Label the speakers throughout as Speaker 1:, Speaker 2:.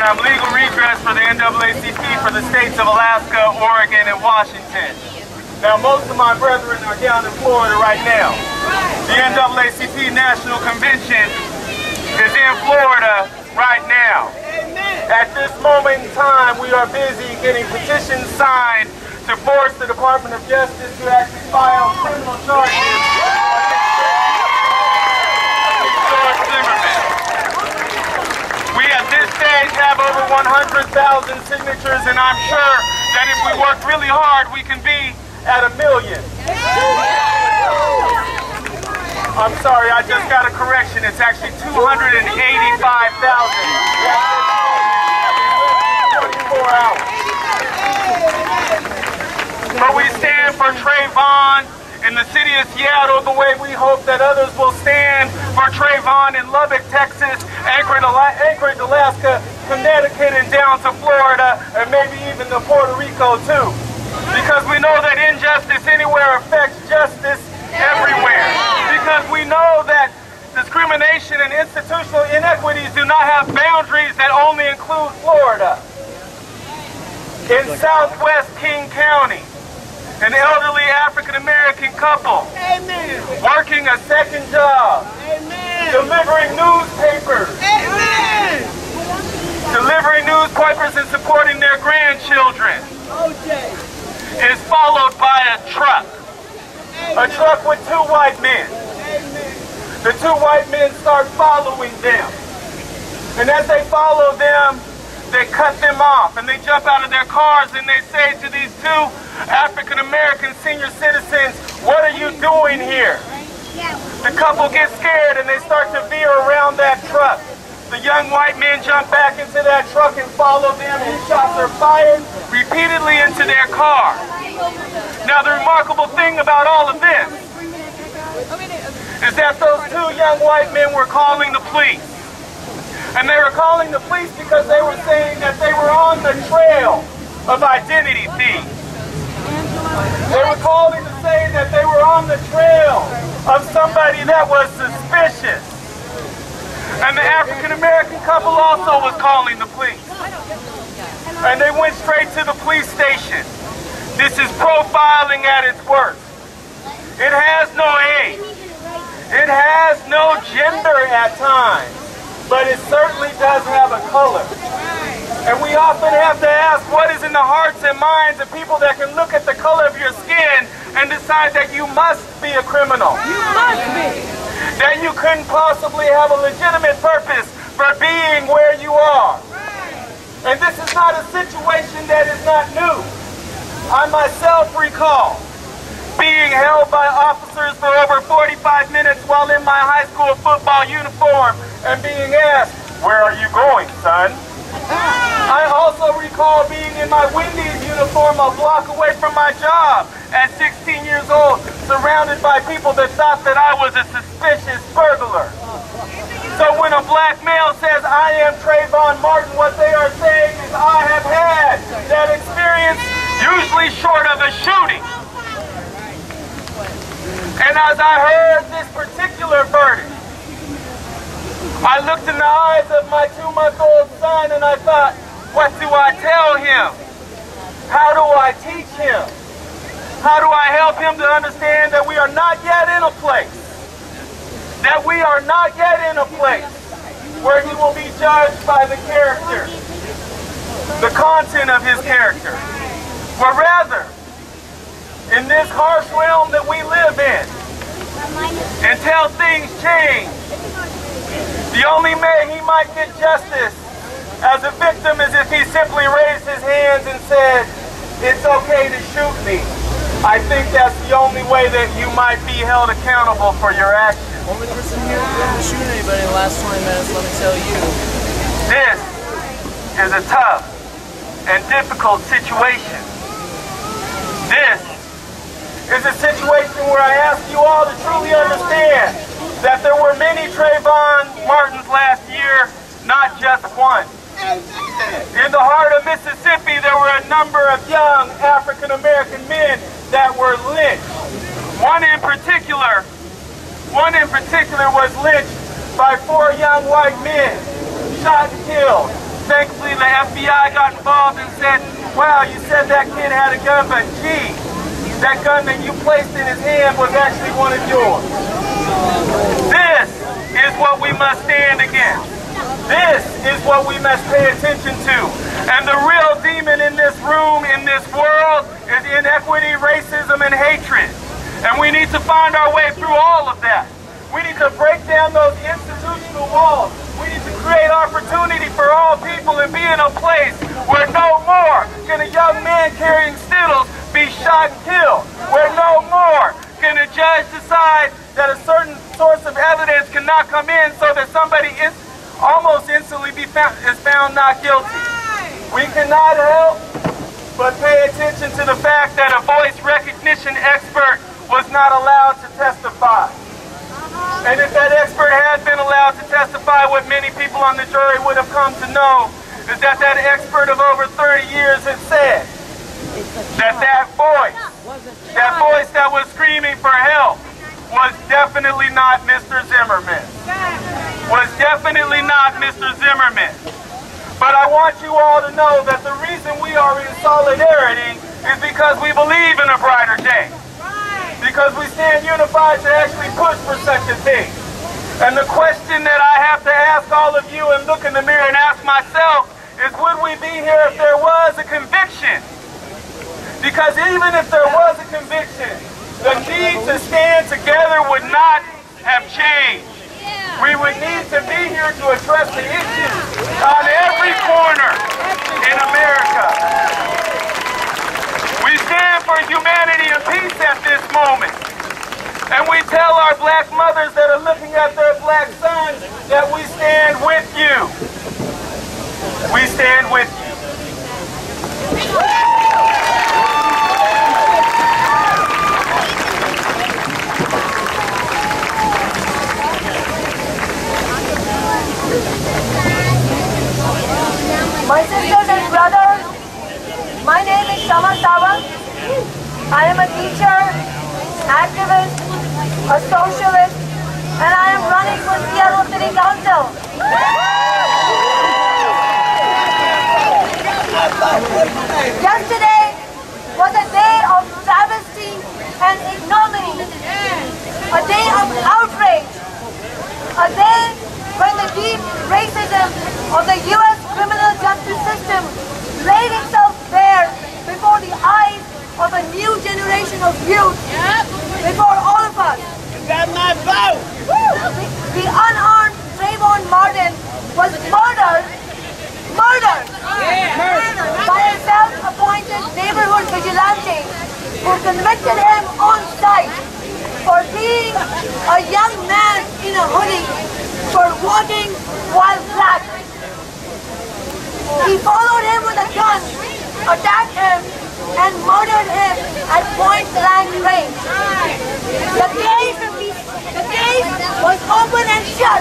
Speaker 1: I'm legal redress for the NAACP for the states of Alaska, Oregon, and Washington. Now, most of my brethren are down in Florida right now. The NAACP National Convention is in Florida right now. At this moment in time, we are busy getting petitions signed to force the Department of Justice to actually file criminal charges against George Zimmerman. We at this stage have over 100,000 signatures, and I'm sure that if we work really hard, we can be at 1 million. I'm sorry, I just got a correction. It's actually 285,000. 24 hours. But we stand for Trayvon in the city of Seattle the way we hope that others will stand for Trayvon in Lubbock, Texas, Anchorage, Alaska, Connecticut, and down to Florida, and maybe even to Puerto Rico too. Because we know that injustice anywhere affects justice everywhere. Because we know that discrimination and institutional inequities do not have boundaries that only include Florida. In southwest King County, an elderly African-American couple working a second job, delivering newspapers, delivering newspapers and supporting their grandchildren, is followed by a truck with 2 white men. The 2 white men start following them, and as they follow them, they cut them off, and they jump out of their cars, and they say to these 2 African-American senior citizens, "What are you doing here?" The couple gets scared, and they start to veer around that truck. The young white men jump back into that truck and follow them, and shots are fired repeatedly into their car. Now, the remarkable thing about all of this is that those 2 young white men were calling the police. And they were calling the police because they were saying that they were on the trail of identity thieves. They were calling to say that they were on the trail of somebody that was suspicious. And the African-American couple also was calling the police. And they went straight to the police station. This is profiling at its worst. It has no age. It has no gender at times. But it certainly does have a color. And we often have to ask what is in the hearts and minds of people that can look at the color of your skin and decide that you must be a criminal. You must be. That you couldn't possibly have a legitimate purpose for being where you are. And this is not a situation that is not new. I myself recall being held by officers for over 45 minutes while in my high school football uniform and being asked, "Where are you going, son?" I also recall being in my Wendy's uniform a block away from my job at 16 years old, surrounded by people that thought that I was a suspicious burglar. So when a black male says, "I am Trayvon Martin," what they are saying is, I have had that experience, usually short of a shooting. And as I heard this particular verdict, I looked in the eyes of my 2-month-old son and I thought, what do I tell him? How do I teach him? How do I help him to understand that we are not yet in a place, that we are not yet in a place where he will be judged by the character, the content of his character, but rather, in this harsh realm that we live in, until things change, the only way he might get justice as a victim is if he simply raised his hands and said, "It's okay to shoot me." I think that's the only way that you might be held accountable for your actions.
Speaker 2: Only person here who didn't shoot anybody in the last 20 minutes, let me tell you.
Speaker 1: This is a tough and difficult situation. This is a situation where I ask you all to truly understand that there were many Trayvon Martins last year, not just one. In the heart of Mississippi, there were a number of young African-American men that were lynched. One in particular was lynched by 4 young white men, shot and killed Thankfully, the FBI got involved and said, wow, you said that kid had a gun, but gee, that gun that you placed in his hand was actually one of yours. This is what we must stand against. This is what we must pay attention to. And the real demon in this room, in this world, is inequity, racism, and hatred. And we need to find our way through all of that. We need to break down those institutional walls. We need to create opportunity for all people and be in a place where no more can a young man carrying Skittles be shot and killed. Where no more can a judge decide that a certain source of evidence cannot come in so that somebody is almost instantly is found not guilty. We cannot help but pay attention to the fact that a voice recognition expert was not allowed to testify. And if that expert had been allowed to testify, what many people on the jury would have come to know is that that expert of over 30 years had said that voice that was screaming for help was definitely not Mr. Zimmerman. Was definitely not Mr. Zimmerman. But I want you all to know that the reason we are in solidarity is because we believe in a brighter day. Because we stand unified to actually push for such a thing. And the question that I have to ask all of you and look in the mirror and ask myself is, would we be here if there was a conviction? Because even if there was a conviction, the need to stand together would not have changed. We would need to be here to address the issues on every corner in America. We stand for humanity and peace at this moment. And we tell our black mothers that are looking at their black sons that we stand with you. We stand with you.
Speaker 3: My sisters and brothers, my name is Shama Sawant. I am a teacher, activist, a socialist, and I am running for Seattle City Council. Yesterday was a day of travesty and ignominy, a day of outrage, a day when the deep racism of the U.S. criminal justice system laid itself bare before the eyes of a new generation of youth, before all of us.
Speaker 4: You got my vote!
Speaker 3: The unarmed Trayvon was murdered by a self-appointed neighborhood vigilante who convicted him on sight for being a young man in a hoodie, for walking while black. He followed him with a gun, attacked him, and murdered him at point-blank range. The case was open and shut.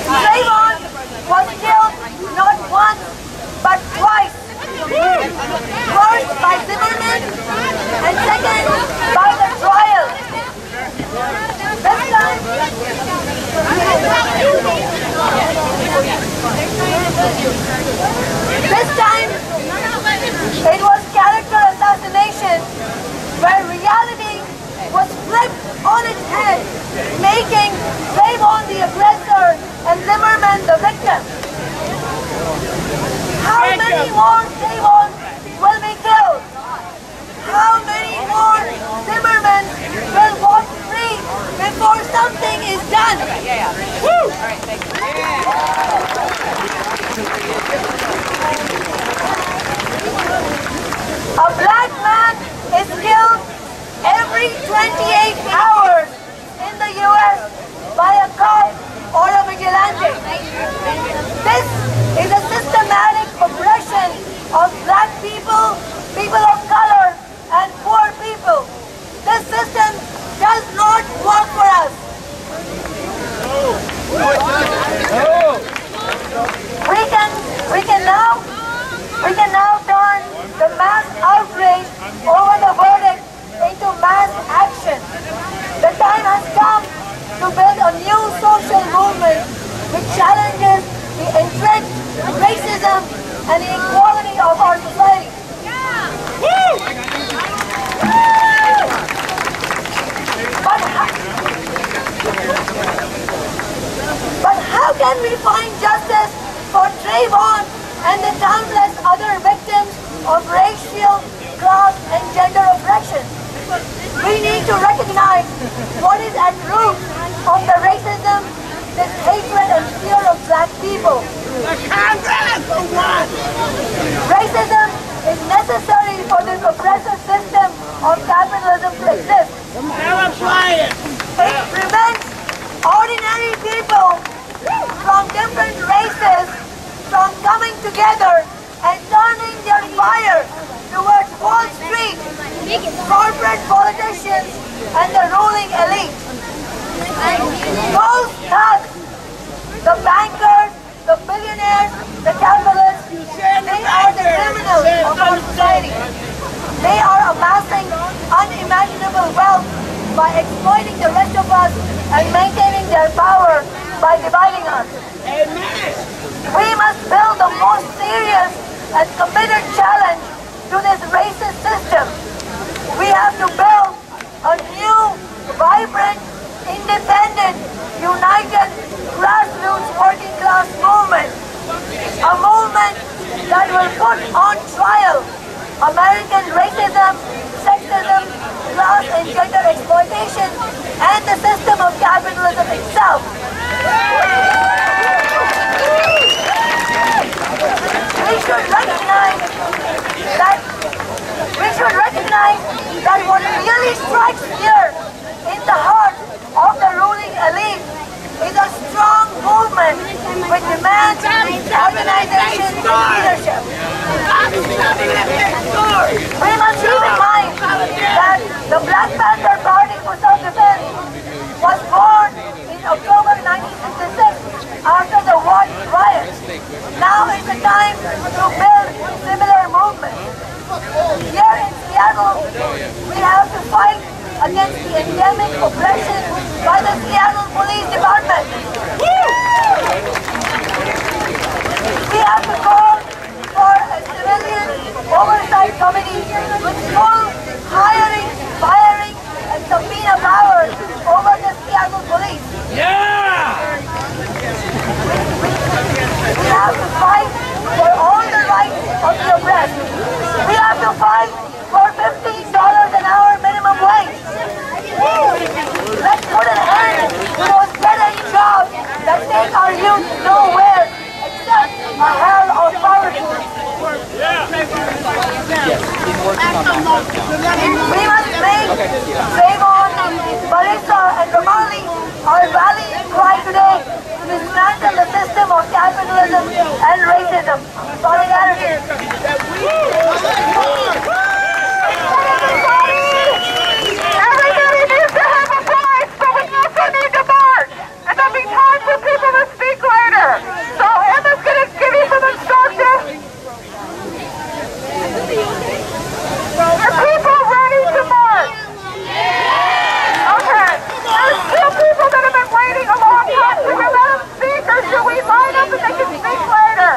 Speaker 3: Trayvon was killed not once, but twice. First by Zimmerman, and second by the trial. This time, it was character assassination, where reality was flipped on its head, making Trayvon the aggressor and Zimmerman the victim. How many more Trayvons will be killed? How many more Zimmerman will walk free before something is done? Woo! A black man is killed every 28 hours in the U.S. by a cop or a vigilante. This is a systematic oppression of black people, people of color, and poor people. This system does not work for us. We can now turn the mass outrage over the verdict into mass action. The time has come to build a new social movement which challenges the entrenched racism and the inequality of our society. But how can we find justice for Trayvon and the countless other victims of racial, class, and gender oppression? We need to recognize what is at root of the racism, this hatred and fear of black people. Racism is necessary for this oppressive system of capitalism to exist. It prevents ordinary people from different races from coming together and turning their fire towards Wall Street, corporate politicians, and the ruling elite. Those thugs, the bankers, the billionaires, the capitalists, they are the criminals of our society. They are amassing unimaginable wealth by exploiting the rest of us and maintaining their power by dividing us. We must build the most serious and committed challenge to this racist system. We have to build a new, vibrant, independent, united, grassroots working class movement. A movement that will put on trial American racism, sexism, class and gender exploitation, and the system of capitalism itself. We should recognize that what really strikes here in the heart of the ruling elite is a strong movement which demands organization and leadership. We must keep in mind that the Black Panther Party for Self-Defense was born in October 1966 after the Watts riots. Now is the time to build similar movements. Here in Seattle, we have to fight against the endemic oppression by the Seattle Police Department. We have to call for a civilian oversight committee with full hiring, firing, and subpoena powers over the Seattle Police. We have to fight for all the rights of the oppressed. We have to fight for $15 an hour minimum wage. Let's put an end to those dead-end jobs that take our youth nowhere except a hell of poverty. We must make Trayvon, Marissa, and Romali our rallying cry today to dismantle the system of capitalism and racism. Solidarity. Everybody needs to have a voice, but we also need to march. And there'll be time for people to speak later. So Emma's going to give you some instructions. Are people ready to march? Okay. There's still people that have been waiting a long time. Should we let them speak, or should we line up and they can speak later?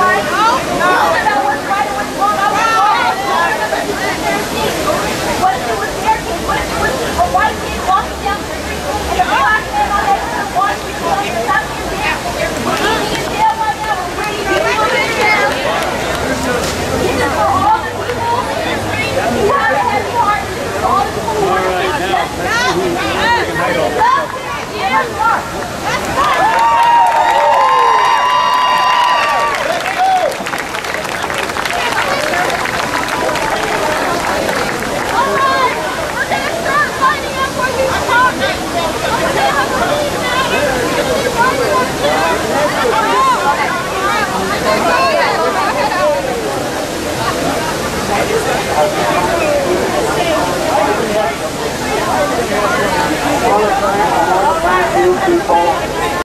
Speaker 3: right. Talking about what's right and what's wrong. I was wrong. What if it was their kid? What if it was a white kid walking down the street and a black man on that other watching him and not in jail? He's in jail right now. We're ready to put him in jail. This is for all the people who have a heavy heart. This is for all the people who want to see justice. Love and work. Let's go.
Speaker 4: All the time.